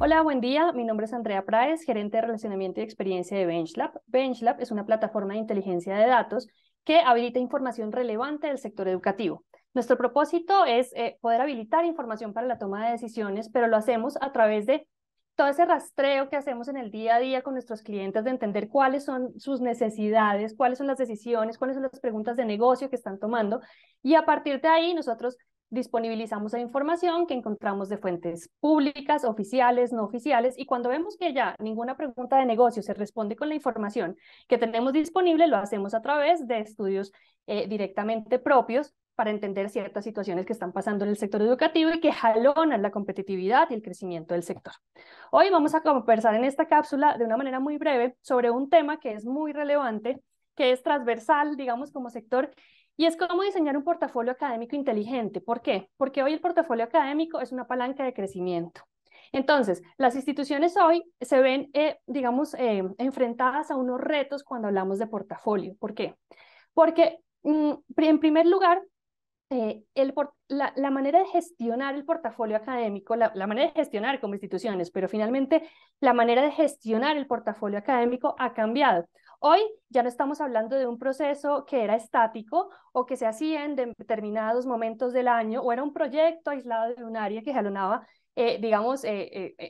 Hola, buen día. Mi nombre es Andrea Praes, gerente de relacionamiento y experiencia de BenchLab. BenchLab es una plataforma de inteligencia de datos que habilita información relevante del sector educativo. Nuestro propósito es poder habilitar información para la toma de decisiones, pero lo hacemos a través de todo ese rastreo que hacemos en el día a día con nuestros clientes de entender cuáles son sus necesidades, cuáles son las decisiones, cuáles son las preguntas de negocio que están tomando. Y a partir de ahí nosotros disponibilizamos la información que encontramos de fuentes públicas, oficiales, no oficiales, y cuando vemos que ya ninguna pregunta de negocio se responde con la información que tenemos disponible, lo hacemos a través de estudios directamente propios para entender ciertas situaciones que están pasando en el sector educativo y que jalonan la competitividad y el crecimiento del sector. Hoy vamos a conversar en esta cápsula de una manera muy breve sobre un tema que es muy relevante, que es transversal, digamos, como sector, y es cómo diseñar un portafolio académico inteligente. ¿Por qué? Porque hoy el portafolio académico es una palanca de crecimiento. Entonces, las instituciones hoy se ven, digamos, enfrentadas a unos retos cuando hablamos de portafolio. ¿Por qué? Porque, en primer lugar, la manera de gestionar el portafolio académico, la manera de gestionar como instituciones, pero finalmente la manera de gestionar el portafolio académico ha cambiado. Hoy ya no estamos hablando de un proceso que era estático o que se hacía en determinados momentos del año o era un proyecto aislado de un área que jalonaba, digamos,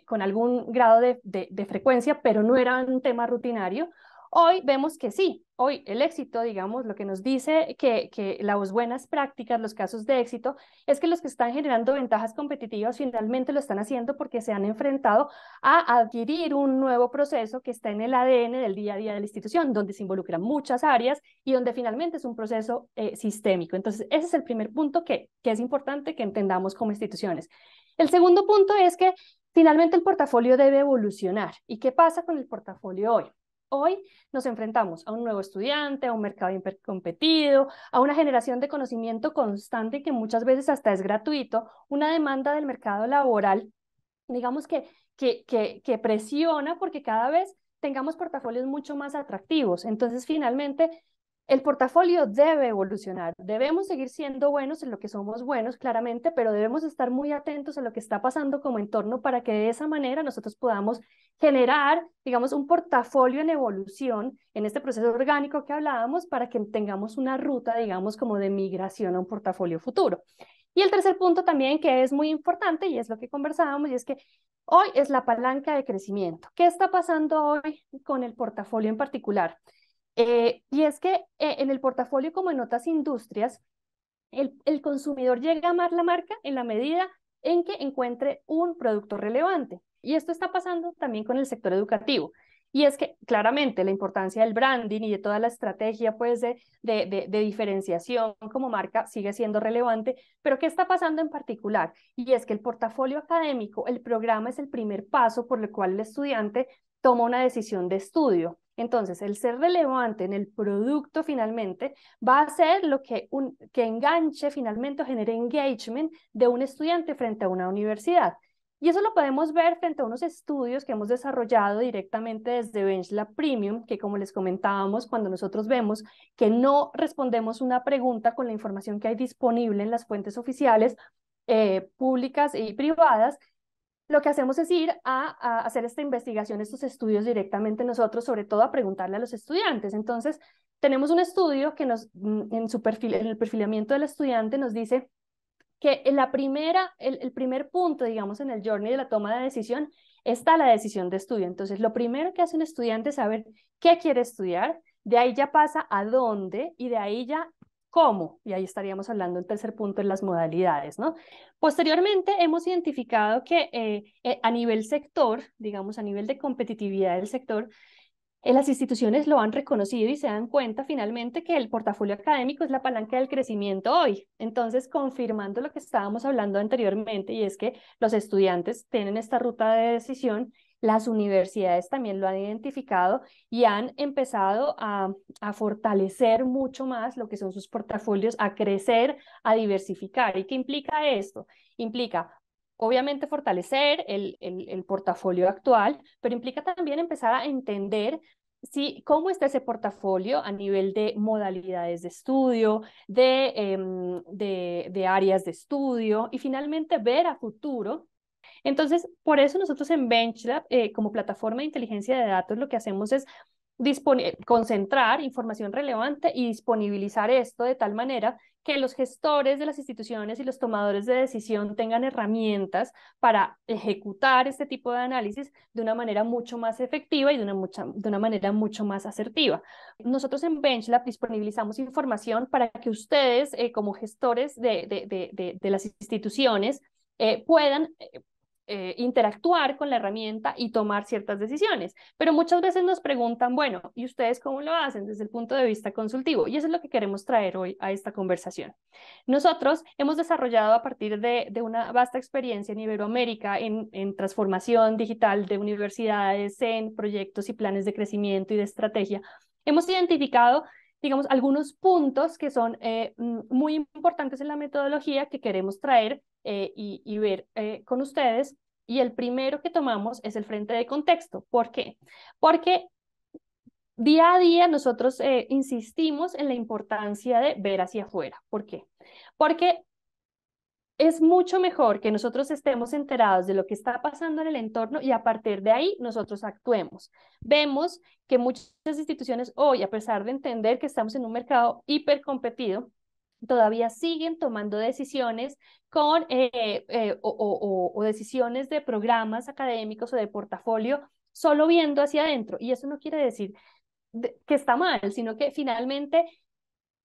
con algún grado de frecuencia, pero no era un tema rutinario. Hoy vemos que sí, hoy el éxito, digamos, lo que nos dice que las buenas prácticas, los casos de éxito, es que los que están generando ventajas competitivas finalmente lo están haciendo porque se han enfrentado a adquirir un nuevo proceso que está en el ADN del día a día de la institución, donde se involucran muchas áreas y donde finalmente es un proceso sistémico. Entonces, ese es el primer punto que es importante que entendamos como instituciones. El segundo punto es que finalmente el portafolio debe evolucionar. ¿Y qué pasa con el portafolio hoy? Hoy nos enfrentamos a un nuevo estudiante, a un mercado hipercompetido, a una generación de conocimiento constante que muchas veces hasta es gratuito, una demanda del mercado laboral, digamos que presiona porque cada vez tengamos portafolios mucho más atractivos. Entonces, finalmente, el portafolio debe evolucionar. Debemos seguir siendo buenos en lo que somos buenos, claramente, pero debemos estar muy atentos a lo que está pasando como entorno para que de esa manera nosotros podamos generar, digamos, un portafolio en evolución en este proceso orgánico que hablábamos para que tengamos una ruta, digamos, como de migración a un portafolio futuro. Y el tercer punto también que es muy importante y es lo que conversábamos y es que hoy es la palanca de crecimiento. ¿Qué está pasando hoy con el portafolio en particular? Y es que en el portafolio, como en otras industrias, el consumidor llega a amar la marca en la medida en que encuentre un producto relevante. Y esto está pasando también con el sector educativo. Y es que claramente la importancia del branding y de toda la estrategia pues, de diferenciación como marca sigue siendo relevante, pero ¿qué está pasando en particular? Y es que el portafolio académico, el programa es el primer paso por el cual el estudiante toma una decisión de estudio. Entonces, el ser relevante en el producto finalmente va a ser lo que enganche finalmente o genere engagement de un estudiante frente a una universidad. Y eso lo podemos ver frente a unos estudios que hemos desarrollado directamente desde BenchLab Premium, que como les comentábamos, cuando nosotros vemos que no respondemos una pregunta con la información que hay disponible en las fuentes oficiales, públicas y privadas, lo que hacemos es ir a hacer esta investigación, estos estudios directamente nosotros, sobre todo a preguntarle a los estudiantes. Entonces, tenemos un estudio que en su perfil, en el perfilamiento del estudiante nos dice que en el primer punto, digamos, en el journey de la toma de decisión, está la decisión de estudio. Entonces, lo primero que hace un estudiante es saber qué quiere estudiar, de ahí ya pasa a dónde y de ahí ya cómo, y ahí estaríamos hablando el tercer punto en las modalidades, ¿no? Posteriormente hemos identificado que a nivel sector, digamos, a nivel de competitividad del sector, las instituciones lo han reconocido y se dan cuenta finalmente que el portafolio académico es la palanca del crecimiento hoy. Entonces, confirmando lo que estábamos hablando anteriormente, y es que los estudiantes tienen esta ruta de decisión, las universidades también lo han identificado y han empezado a fortalecer mucho más lo que son sus portafolios, a crecer, a diversificar. ¿Y qué implica esto? Implica obviamente fortalecer el portafolio actual, pero implica también empezar a entender cómo está ese portafolio a nivel de modalidades de estudio, de áreas de estudio y finalmente ver a futuro Entonces, por eso nosotros en BenchLab, como plataforma de inteligencia de datos, lo que hacemos es concentrar información relevante y disponibilizar esto de tal manera que los gestores de las instituciones y los tomadores de decisión tengan herramientas para ejecutar este tipo de análisis de una manera mucho más efectiva y de una manera mucho más asertiva. Nosotros en BenchLab disponibilizamos información para que ustedes, como gestores de las instituciones, puedan interactuar con la herramienta y tomar ciertas decisiones. Pero muchas veces nos preguntan, bueno, ¿y ustedes cómo lo hacen desde el punto de vista consultivo? Y eso es lo que queremos traer hoy a esta conversación. Nosotros hemos desarrollado a partir de una vasta experiencia en Iberoamérica en transformación digital de universidades, en proyectos y planes de crecimiento y de estrategia. Hemos identificado, digamos, algunos puntos que son muy importantes en la metodología que queremos traer y ver con ustedes. Y el primero que tomamos es el frente de contexto. ¿Por qué? Porque día a día nosotros insistimos en la importancia de ver hacia afuera. ¿Por qué? Porque es mucho mejor que nosotros estemos enterados de lo que está pasando en el entorno y a partir de ahí nosotros actuemos. Vemos que muchas instituciones hoy, a pesar de entender que estamos en un mercado hipercompetido, todavía siguen tomando decisiones o decisiones de programas académicos o de portafolio solo viendo hacia adentro. Y eso no quiere decir que está mal, sino que finalmente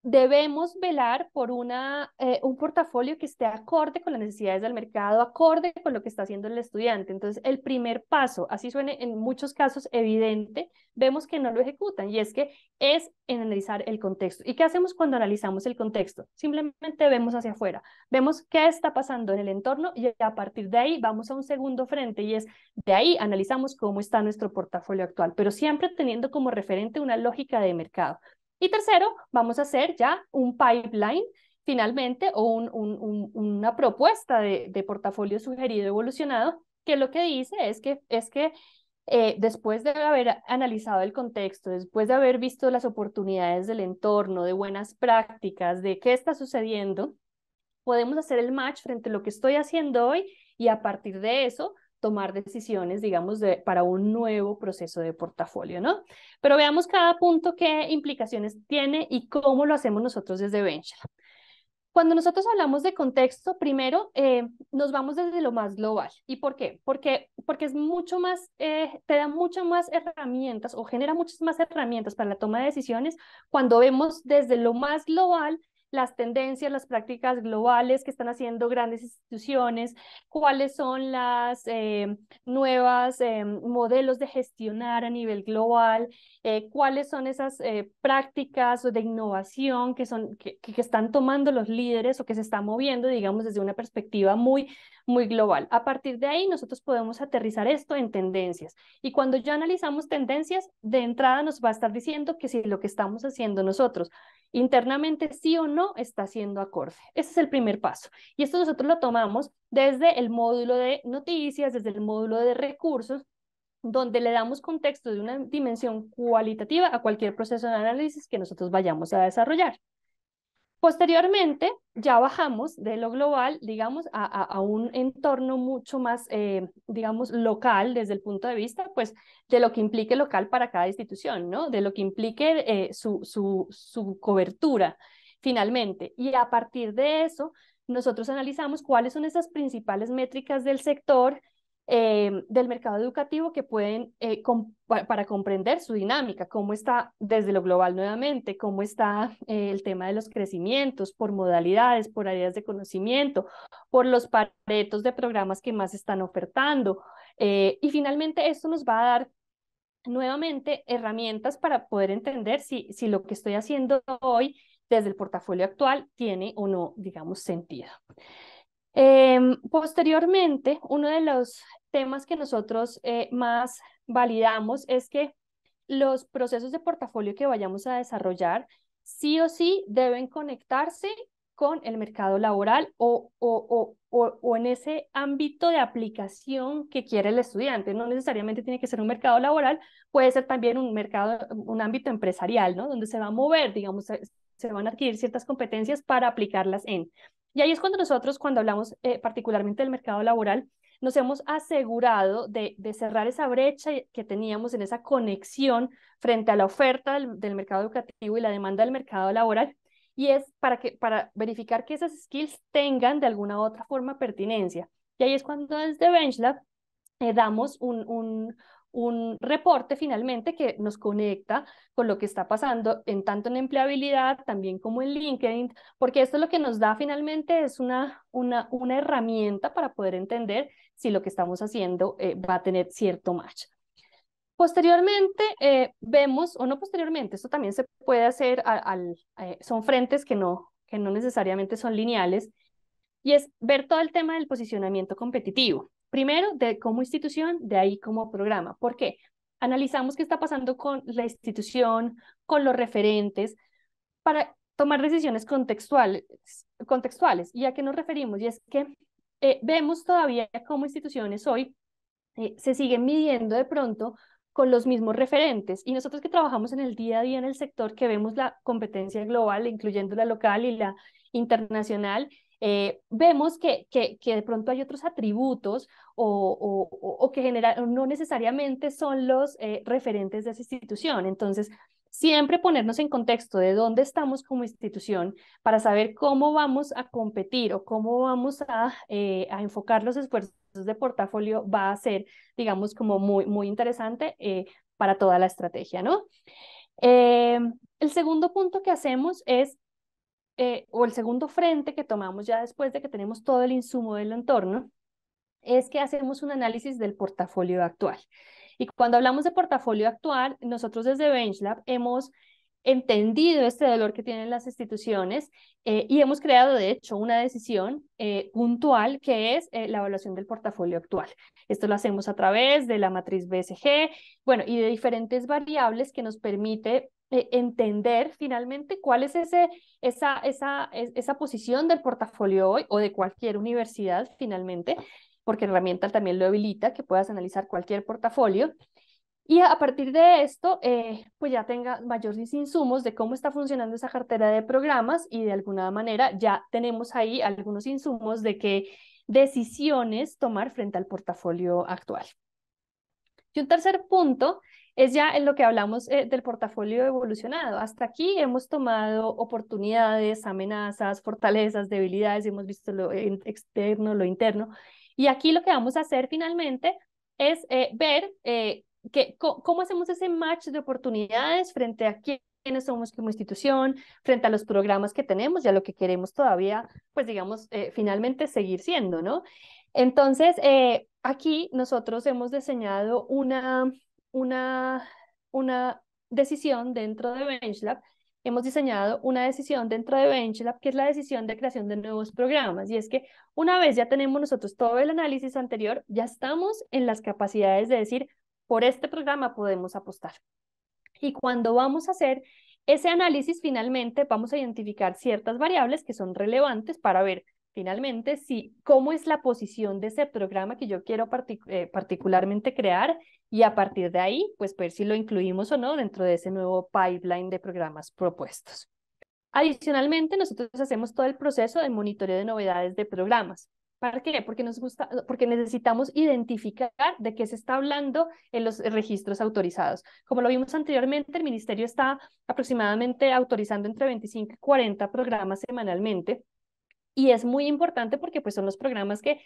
debemos velar por un portafolio que esté acorde con las necesidades del mercado, acorde con lo que está haciendo el estudiante. Entonces, el primer paso, así suene en muchos casos evidente, vemos que no lo ejecutan y es que es en analizar el contexto. ¿Y qué hacemos cuando analizamos el contexto? Simplemente vemos hacia afuera, vemos qué está pasando en el entorno y a partir de ahí vamos a un segundo frente y es de ahí analizamos cómo está nuestro portafolio actual, pero siempre teniendo como referente una lógica de mercado. Y tercero, vamos a hacer ya un pipeline finalmente o una propuesta de portafolio sugerido evolucionado que lo que dice es que después de haber analizado el contexto, después de haber visto las oportunidades del entorno, de buenas prácticas, de qué está sucediendo, podemos hacer el match frente a lo que estoy haciendo hoy y a partir de eso tomar decisiones, digamos, para un nuevo proceso de portafolio, ¿no? Pero veamos cada punto qué implicaciones tiene y cómo lo hacemos nosotros desde BenchLab. Cuando nosotros hablamos de contexto, primero nos vamos desde lo más global. ¿Y por qué? Porque es mucho más, te da muchas más herramientas o genera muchas más herramientas para la toma de decisiones cuando vemos desde lo más global las tendencias, las prácticas globales que están haciendo grandes instituciones, cuáles son las nuevas modelos de gestionar a nivel global, cuáles son esas prácticas de innovación que están tomando los líderes o que se están moviendo, digamos, desde una perspectiva muy global. A partir de ahí, nosotros podemos aterrizar esto en tendencias. Y cuando ya analizamos tendencias, de entrada nos va a estar diciendo que si lo que estamos haciendo nosotros internamente sí o no está siendo acorde. Ese es el primer paso. Y esto nosotros lo tomamos desde el módulo de noticias, desde el módulo de recursos, donde le damos contexto de una dimensión cualitativa a cualquier proceso de análisis que nosotros vayamos a desarrollar. Posteriormente, ya bajamos de lo global, digamos, a un entorno mucho más, digamos, local desde el punto de vista, pues, de lo que implique local para cada institución, ¿no? De lo que implique su cobertura, finalmente. Y a partir de eso, nosotros analizamos cuáles son esas principales métricas del sector, del mercado educativo que pueden, para comprender su dinámica, cómo está desde lo global nuevamente, cómo está el tema de los crecimientos por modalidades, por áreas de conocimiento, por los paretos de programas que más están ofertando. Y finalmente esto nos va a dar nuevamente herramientas para poder entender si lo que estoy haciendo hoy desde el portafolio actual tiene o no, digamos, sentido. Posteriormente, uno de los temas que nosotros más validamos es que los procesos de portafolio que vayamos a desarrollar sí o sí deben conectarse con el mercado laboral o en ese ámbito de aplicación que quiere el estudiante. No necesariamente tiene que ser un mercado laboral, puede ser también un ámbito empresarial, ¿no? Donde se va a mover, digamos, se van a adquirir ciertas competencias para aplicarlas en. Y ahí es cuando nosotros, cuando hablamos particularmente del mercado laboral, nos hemos asegurado de cerrar esa brecha que teníamos en esa conexión frente a la oferta del mercado educativo y la demanda del mercado laboral, y es para verificar que esas skills tengan de alguna u otra forma pertinencia. Y ahí es cuando desde BenchLab damos un reporte finalmente que nos conecta con lo que está pasando en tanto en empleabilidad también como en LinkedIn, porque esto lo que nos da finalmente es una herramienta para poder entender si lo que estamos haciendo va a tener cierto match. Posteriormente vemos, o no posteriormente, esto también se puede hacer, son frentes que no necesariamente son lineales, y es ver todo el tema del posicionamiento competitivo. Primero, de como institución, de ahí como programa. ¿Por qué? Analizamos qué está pasando con la institución, con los referentes, para tomar decisiones contextuales. ¿Y a qué nos referimos? Y es que vemos todavía cómo instituciones hoy se siguen midiendo de pronto con los mismos referentes. Y nosotros que trabajamos en el día a día en el sector, que vemos la competencia global, incluyendo la local y la internacional, vemos que de pronto hay otros atributos o que no necesariamente son los referentes de esa institución. Entonces, siempre ponernos en contexto de dónde estamos como institución para saber cómo vamos a competir o cómo vamos a enfocar los esfuerzos de portafolio va a ser, digamos, como muy interesante para toda la estrategia, ¿no? Eh, el segundo punto que hacemos es, o el segundo frente que tomamos ya después de que tenemos todo el insumo del entorno, es que hacemos un análisis del portafolio actual. Y cuando hablamos de portafolio actual, nosotros desde BenchLab hemos entendido este dolor que tienen las instituciones y hemos creado, de hecho, una decisión puntual que es la evaluación del portafolio actual. Esto lo hacemos a través de la matriz BSG, bueno, y de diferentes variables que nos permite entender finalmente cuál es esa posición del portafolio hoy o de cualquier universidad finalmente, porque herramienta también lo habilita, que puedas analizar cualquier portafolio. Y a partir de esto, pues ya tenga mayores insumos de cómo está funcionando esa cartera de programas y de alguna manera ya tenemos ahí algunos insumos de qué decisiones tomar frente al portafolio actual. Y un tercer punto es ya en lo que hablamos del portafolio evolucionado. Hasta aquí hemos tomado oportunidades, amenazas, fortalezas, debilidades, hemos visto lo externo, lo interno. Y aquí lo que vamos a hacer finalmente es ver cómo hacemos ese match de oportunidades frente a quiénes somos como institución, frente a los programas que tenemos y a lo que queremos todavía, pues digamos, finalmente seguir siendo, ¿no? Entonces, aquí nosotros hemos diseñado una decisión dentro de BenchLab. Hemos diseñado una decisión dentro de BenchLab que es la decisión de creación de nuevos programas. Y es que una vez ya tenemos nosotros todo el análisis anterior, ya estamos en las capacidades de decir, por este programa podemos apostar. Y cuando vamos a hacer ese análisis, finalmente vamos a identificar ciertas variables que son relevantes para ver finalmente cómo es la posición de ese programa que yo quiero particularmente crear y a partir de ahí, pues ver si lo incluimos o no dentro de ese nuevo pipeline de programas propuestos. Adicionalmente, nosotros hacemos todo el proceso de monitoreo de novedades de programas. ¿Para qué? Porque necesitamos identificar de qué se está hablando en los registros autorizados. Como lo vimos anteriormente, el ministerio está aproximadamente autorizando entre 25 y 40 programas semanalmente. Y es muy importante porque pues, son los programas que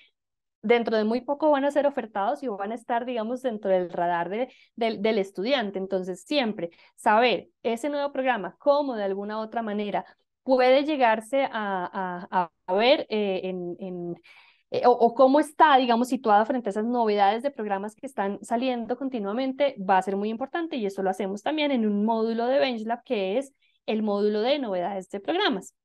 dentro de muy poco van a ser ofertados y van a estar, digamos, dentro del radar del estudiante. Entonces, siempre saber ese nuevo programa, cómo de alguna u otra manera puede llegarse a ver o cómo está, digamos, situado frente a esas novedades de programas que están saliendo continuamente, va a ser muy importante y eso lo hacemos también en un módulo de BenchLab que es el módulo de novedades de programas.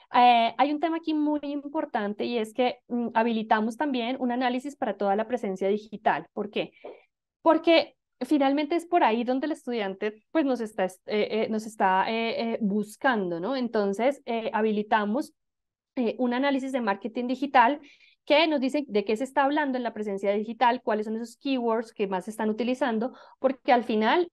Hay un tema aquí muy importante y es que habilitamos también un análisis para toda la presencia digital. ¿Por qué? Porque finalmente es por ahí donde el estudiante pues, nos está buscando, ¿no? Entonces, habilitamos un análisis de marketing digital que nos dice de qué se está hablando en la presencia digital, cuáles son esos keywords que más se están utilizando, porque al final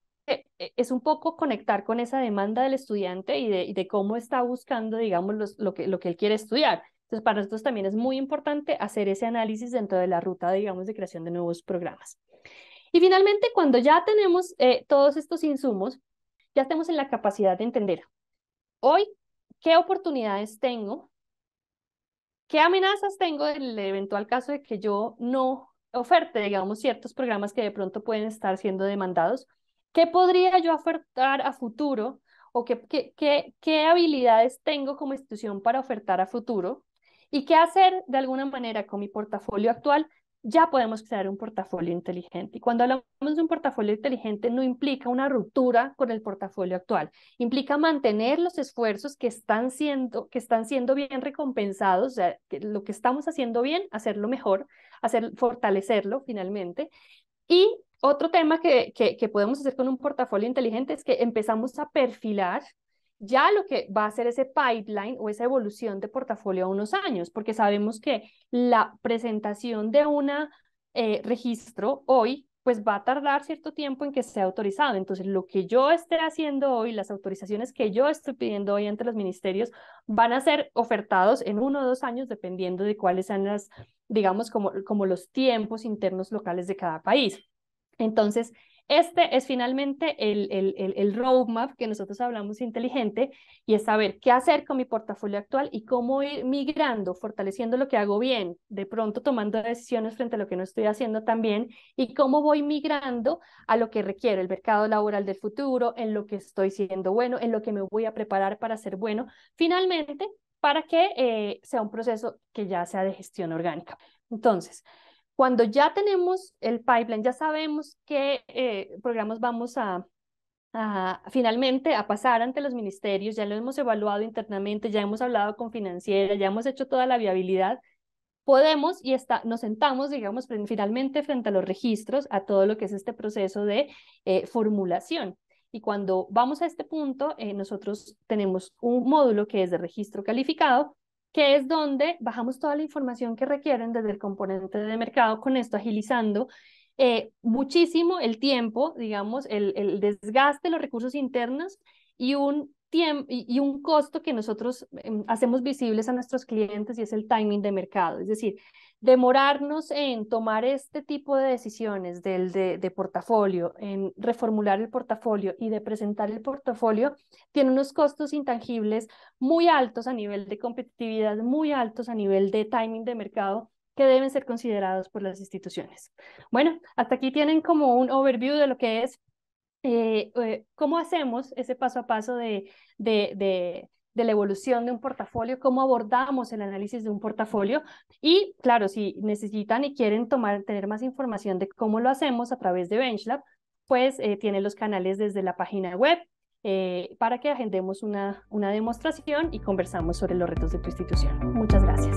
es un poco conectar con esa demanda del estudiante y de cómo está buscando, digamos, lo que él quiere estudiar. Entonces, para nosotros también es muy importante hacer ese análisis dentro de la ruta, digamos, de creación de nuevos programas. Y finalmente, cuando ya tenemos todos estos insumos, ya estamos en la capacidad de entender hoy qué oportunidades tengo, qué amenazas tengo en el eventual caso de que yo no oferte, digamos, ciertos programas que de pronto pueden estar siendo demandados, qué podría yo ofertar a futuro o qué habilidades tengo como institución para ofertar a futuro y qué hacer de alguna manera con mi portafolio actual. Ya podemos crear un portafolio inteligente. Y cuando hablamos de un portafolio inteligente, no implica una ruptura con el portafolio actual, implica mantener los esfuerzos que están siendo bien recompensados, o sea, que lo que estamos haciendo bien, hacerlo mejor, fortalecerlo finalmente. Y otro tema que podemos hacer con un portafolio inteligente es que empezamos a perfilar ya lo que va a ser ese pipeline o esa evolución de portafolio a unos años, porque sabemos que la presentación de un registro hoy pues va a tardar cierto tiempo en que sea autorizado. Entonces, lo que yo esté haciendo hoy, las autorizaciones que yo estoy pidiendo hoy ante los ministerios, van a ser ofertados en 1 o 2 años, dependiendo de cuáles sean las, digamos, como los tiempos internos locales de cada país. Entonces, este es finalmente el roadmap que nosotros hablamos inteligente, y es saber qué hacer con mi portafolio actual y cómo ir migrando, fortaleciendo lo que hago bien, de pronto tomando decisiones frente a lo que no estoy haciendo tan bien, y cómo voy migrando a lo que requiere el mercado laboral del futuro, en lo que estoy siendo bueno, en lo que me voy a preparar para ser bueno, finalmente, para que sea un proceso que ya sea de gestión orgánica. Entonces, cuando ya tenemos el pipeline, ya sabemos qué programas vamos finalmente a pasar ante los ministerios, ya lo hemos evaluado internamente, ya hemos hablado con financiera, ya hemos hecho toda la viabilidad, podemos nos sentamos, digamos, finalmente frente a los registros, a todo lo que es este proceso de formulación. Y cuando vamos a este punto, nosotros tenemos un módulo que es de registro calificado, que es donde bajamos toda la información que requieren desde el componente de mercado, con esto agilizando muchísimo el tiempo, digamos, el desgaste de los recursos internos y un costo que nosotros hacemos visibles a nuestros clientes, y es el timing de mercado. Es decir, demorarnos en tomar este tipo de decisiones de portafolio, en reformular el portafolio y de presentar el portafolio, tiene unos costos intangibles muy altos a nivel de competitividad, muy altos a nivel de timing de mercado, que deben ser considerados por las instituciones. Bueno, hasta aquí tienen como un overview de lo que es cómo hacemos ese paso a paso de la evolución de un portafolio, cómo abordamos el análisis de un portafolio. Y claro, si necesitan y quieren tener más información de cómo lo hacemos a través de BenchLab, pues tienen los canales desde la página web para que agendemos una demostración y conversamos sobre los retos de tu institución. Muchas gracias.